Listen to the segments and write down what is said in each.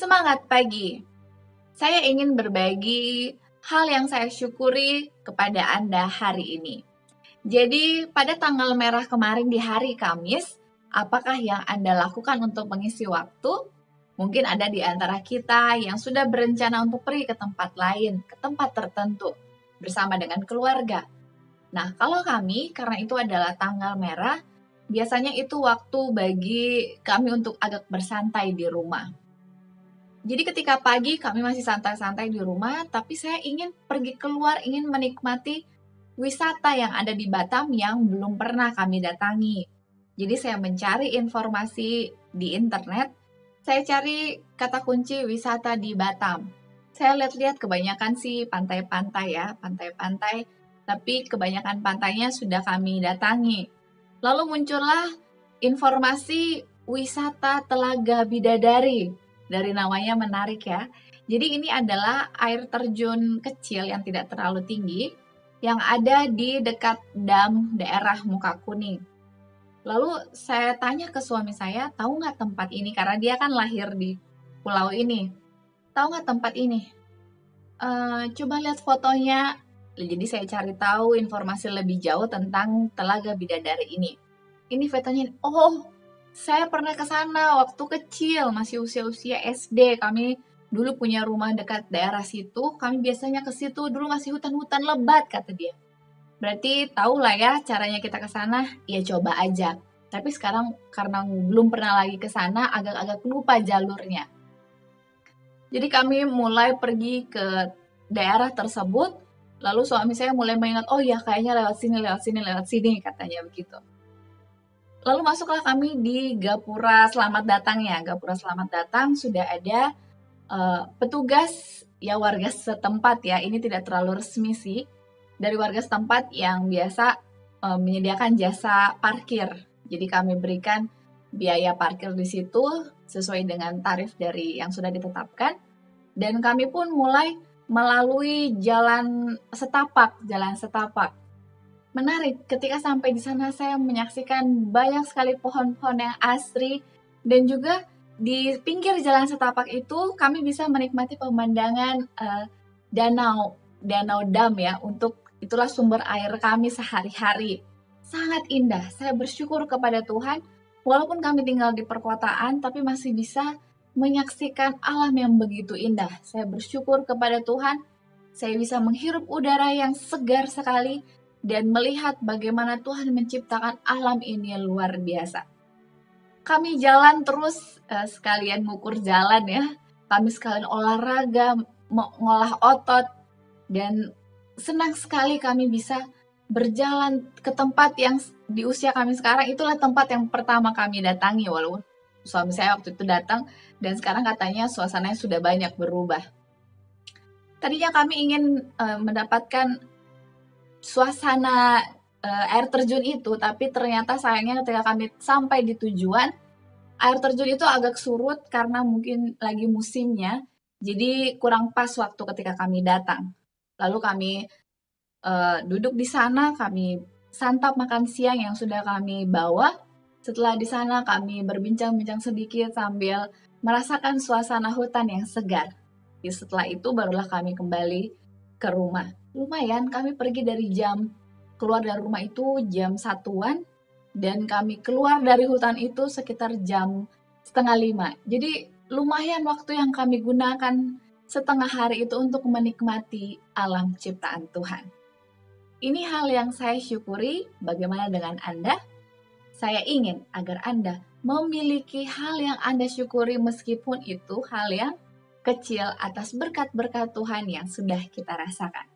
Semangat pagi! Saya ingin berbagi hal yang saya syukuri kepada Anda hari ini. Jadi, pada tanggal merah kemarin di hari Kamis, apakah yang Anda lakukan untuk mengisi waktu? Mungkin ada di antara kita yang sudah berencana untuk pergi ke tempat lain, ke tempat tertentu, bersama dengan keluarga. Nah, kalau kami, karena itu adalah tanggal merah, biasanya itu waktu bagi kami untuk agak bersantai di rumah. Jadi ketika pagi kami masih santai-santai di rumah, tapi saya ingin pergi keluar, ingin menikmati wisata yang ada di Batam yang belum pernah kami datangi. Jadi saya mencari informasi di internet, saya cari kata kunci wisata di Batam. Saya lihat-lihat kebanyakan sih pantai-pantai ya, pantai-pantai, tapi kebanyakan pantainya sudah kami datangi. Lalu muncullah informasi wisata Telaga Bidadari. Dari namanya menarik ya. Jadi ini adalah air terjun kecil yang tidak terlalu tinggi yang ada di dekat dam daerah Muka Kuning. Lalu saya tanya ke suami saya, tahu nggak tempat ini? Karena dia kan lahir di pulau ini. Tahu nggak tempat ini? Coba lihat fotonya. Jadi saya cari tahu informasi lebih jauh tentang Telaga Bidadari ini. Ini fotonya, oh saya pernah ke sana waktu kecil, masih usia-usia SD. Kami dulu punya rumah dekat daerah situ, kami biasanya ke situ, dulu masih hutan-hutan lebat, kata dia. Berarti tahu lah ya caranya kita ke sana, ya coba aja. Tapi sekarang karena belum pernah lagi ke sana, agak-agak lupa jalurnya. Jadi kami mulai pergi ke daerah tersebut, lalu suami saya mulai mengingat, oh ya kayaknya lewat sini, katanya begitu. Lalu masuklah kami di Gapura Selamat Datang ya. Gapura Selamat Datang sudah ada petugas ya warga setempat ya. Ini tidak terlalu resmi sih. Dari warga setempat yang biasa menyediakan jasa parkir. Jadi kami berikan biaya parkir di situ sesuai dengan tarif dari yang sudah ditetapkan. Dan kami pun mulai melalui jalan setapak. Menarik, ketika sampai di sana saya menyaksikan banyak sekali pohon-pohon yang asri dan juga di pinggir jalan setapak itu kami bisa menikmati pemandangan danau dam ya, untuk itulah sumber air kami sehari-hari. Sangat indah, saya bersyukur kepada Tuhan walaupun kami tinggal di perkotaan tapi masih bisa menyaksikan alam yang begitu indah. Saya bersyukur kepada Tuhan, saya bisa menghirup udara yang segar sekali dan melihat bagaimana Tuhan menciptakan alam ini luar biasa. Kami jalan terus sekalian ngukur jalan ya. Kami sekalian olahraga, mengolah otot. Dan senang sekali kami bisa berjalan ke tempat yang di usia kami sekarang. Itulah tempat yang pertama kami datangi. Walaupun suami saya waktu itu datang dan sekarang katanya suasananya sudah banyak berubah. Tadinya kami ingin mendapatkan suasana air terjun itu, tapi ternyata sayangnya ketika kami sampai di tujuan, air terjun itu agak surut karena mungkin lagi musimnya, jadi kurang pas waktu ketika kami datang. Lalu kami duduk di sana, kami santap makan siang yang sudah kami bawa. Setelah di sana kami berbincang-bincang sedikit sambil merasakan suasana hutan yang segar. Setelah itu barulah kami kembali ke rumah. Lumayan, kami pergi dari keluar dari rumah itu jam 1-an, dan kami keluar dari hutan itu sekitar jam 4:30. Jadi lumayan waktu yang kami gunakan setengah hari itu untuk menikmati alam ciptaan Tuhan. Ini hal yang saya syukuri. Bagaimana dengan Anda? Saya ingin agar Anda memiliki hal yang Anda syukuri meskipun itu hal yang kecil atas berkat-berkat Tuhan yang sudah kita rasakan.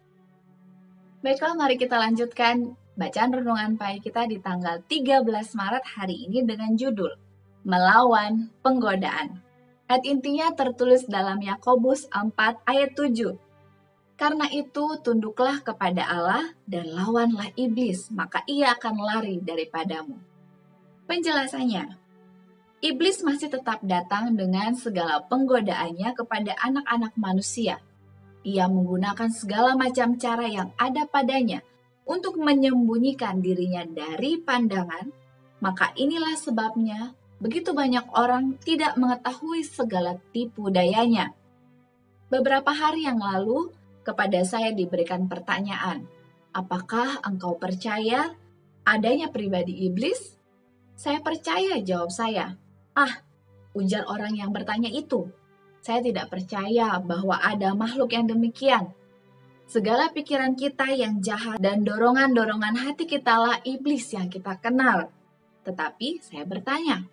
Baiklah, mari kita lanjutkan bacaan renungan pagi kita di tanggal 13 Maret hari ini dengan judul Melawan Penggodaan. Ayat intinya tertulis dalam Yakobus 4 ayat 7. Karena itu tunduklah kepada Allah dan lawanlah iblis, maka ia akan lari daripadamu. Penjelasannya, iblis masih tetap datang dengan segala penggodaannya kepada anak-anak manusia. Ia menggunakan segala macam cara yang ada padanya untuk menyembunyikan dirinya dari pandangan, maka inilah sebabnya begitu banyak orang tidak mengetahui segala tipu dayanya. Beberapa hari yang lalu, kepada saya diberikan pertanyaan, apakah engkau percaya adanya pribadi iblis? Saya percaya, jawab saya. Ah, ujar orang yang bertanya itu. Saya tidak percaya bahwa ada makhluk yang demikian. Segala pikiran kita yang jahat dan dorongan-dorongan hati kita lah iblis yang kita kenal. Tetapi saya bertanya,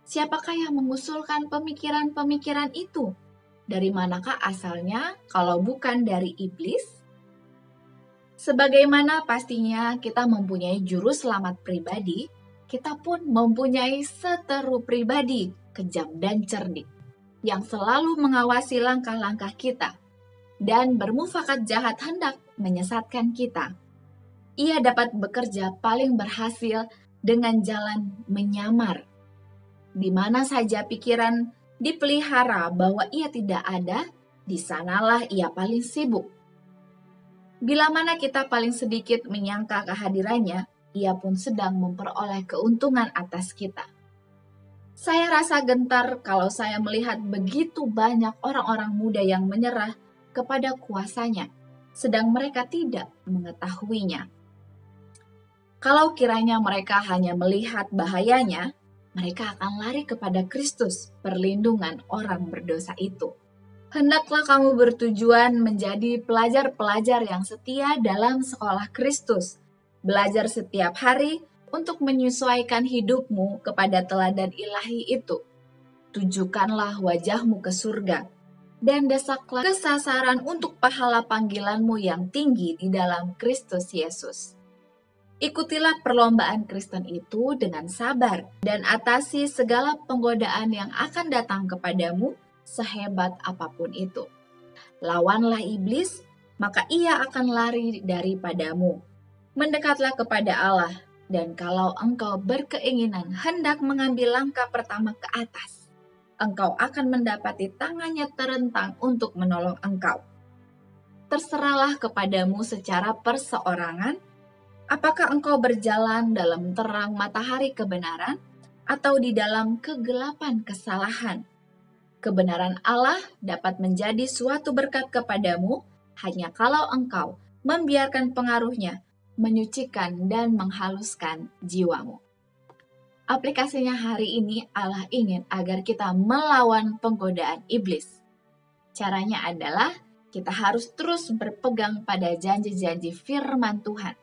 siapakah yang mengusulkan pemikiran-pemikiran itu? Dari manakah asalnya kalau bukan dari iblis? Sebagaimana pastinya kita mempunyai juru selamat pribadi, kita pun mempunyai seteru pribadi, kejam dan cerdik, yang selalu mengawasi langkah-langkah kita, dan bermufakat jahat hendak menyesatkan kita. Ia dapat bekerja paling berhasil dengan jalan menyamar. Di mana saja pikiran dipelihara bahwa ia tidak ada, di sanalah ia paling sibuk. Bila mana kita paling sedikit menyangka kehadirannya, ia pun sedang memperoleh keuntungan atas kita. Saya rasa gentar kalau saya melihat begitu banyak orang-orang muda yang menyerah kepada kuasanya, sedang mereka tidak mengetahuinya. Kalau kiranya mereka hanya melihat bahayanya, mereka akan lari kepada Kristus, perlindungan orang berdosa itu. Hendaklah kamu bertujuan menjadi pelajar-pelajar yang setia dalam sekolah Kristus, belajar setiap hari untuk menyesuaikan hidupmu kepada teladan ilahi itu. Tujukanlah wajahmu ke surga, dan desaklah kesasaran untuk pahala panggilanmu yang tinggi di dalam Kristus Yesus. Ikutilah perlombaan Kristen itu dengan sabar, dan atasi segala penggodaan yang akan datang kepadamu, sehebat apapun itu. Lawanlah iblis, maka ia akan lari daripadamu. Mendekatlah kepada Allah, dan kalau engkau berkeinginan hendak mengambil langkah pertama ke atas, engkau akan mendapati tangannya terentang untuk menolong engkau. Terserahlah kepadamu secara perseorangan, apakah engkau berjalan dalam terang matahari kebenaran, atau di dalam kegelapan kesalahan. Kebenaran Allah dapat menjadi suatu berkat kepadamu hanya kalau engkau membiarkan pengaruhnya menyucikan dan menghaluskan jiwamu. Aplikasinya hari ini, Allah ingin agar kita melawan penggodaan iblis. Caranya adalah kita harus terus berpegang pada janji-janji firman Tuhan.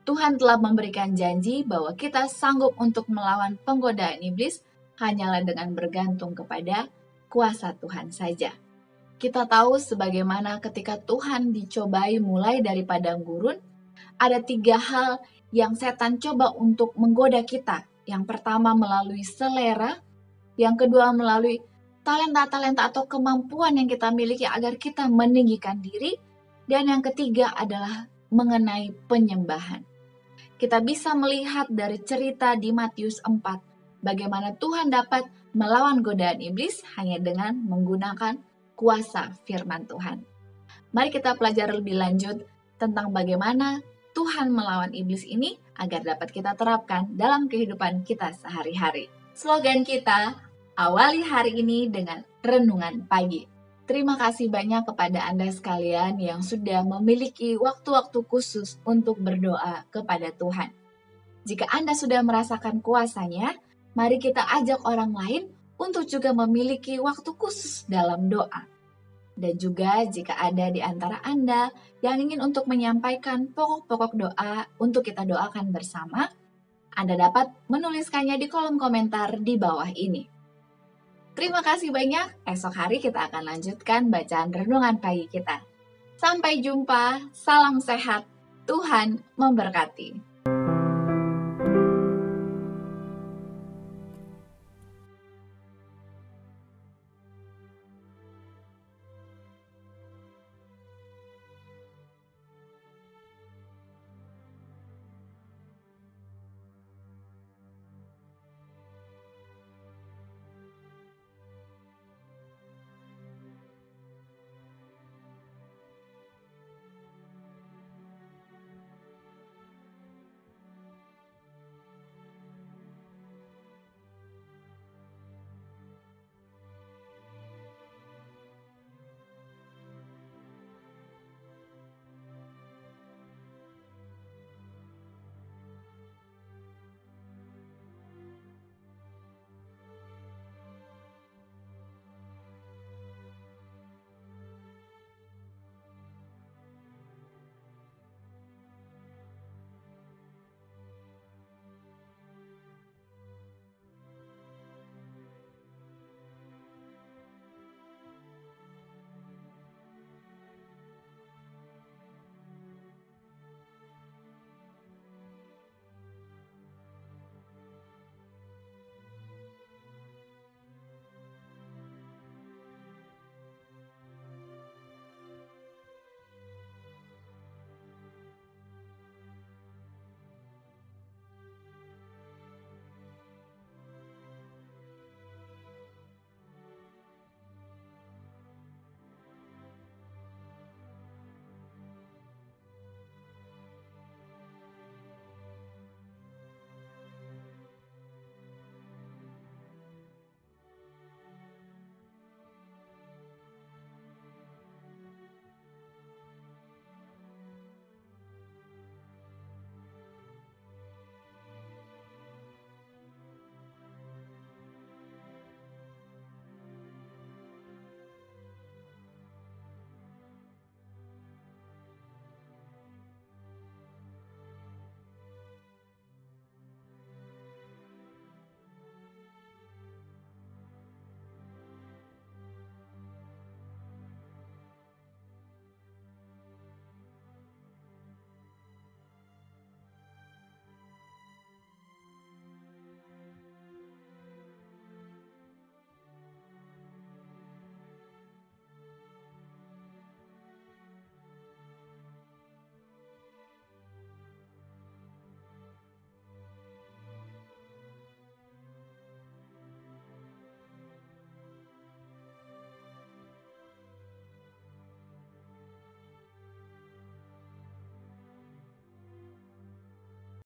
Tuhan telah memberikan janji bahwa kita sanggup untuk melawan penggodaan iblis hanyalah dengan bergantung kepada kuasa Tuhan saja. Kita tahu sebagaimana ketika Tuhan dicobai mulai dari padang gurun, ada 3 hal yang setan coba untuk menggoda kita. Yang pertama melalui selera, yang kedua melalui talenta-talenta atau kemampuan yang kita miliki agar kita meninggikan diri, dan yang ketiga adalah mengenai penyembahan. Kita bisa melihat dari cerita di Matius 4, bagaimana Tuhan dapat melawan godaan iblis hanya dengan menggunakan kuasa firman Tuhan. Mari kita pelajari lebih lanjut tentang bagaimana Tuhan melawan iblis ini agar dapat kita terapkan dalam kehidupan kita sehari-hari. Slogan kita, awali hari ini dengan renungan pagi. Terima kasih banyak kepada Anda sekalian yang sudah memiliki waktu-waktu khusus untuk berdoa kepada Tuhan. Jika Anda sudah merasakan kuasanya, mari kita ajak orang lain untuk juga memiliki waktu khusus dalam doa. Dan juga jika ada di antara Anda yang ingin untuk menyampaikan pokok-pokok doa untuk kita doakan bersama, Anda dapat menuliskannya di kolom komentar di bawah ini. Terima kasih banyak, esok hari kita akan lanjutkan bacaan renungan pagi kita. Sampai jumpa, salam sehat, Tuhan memberkati.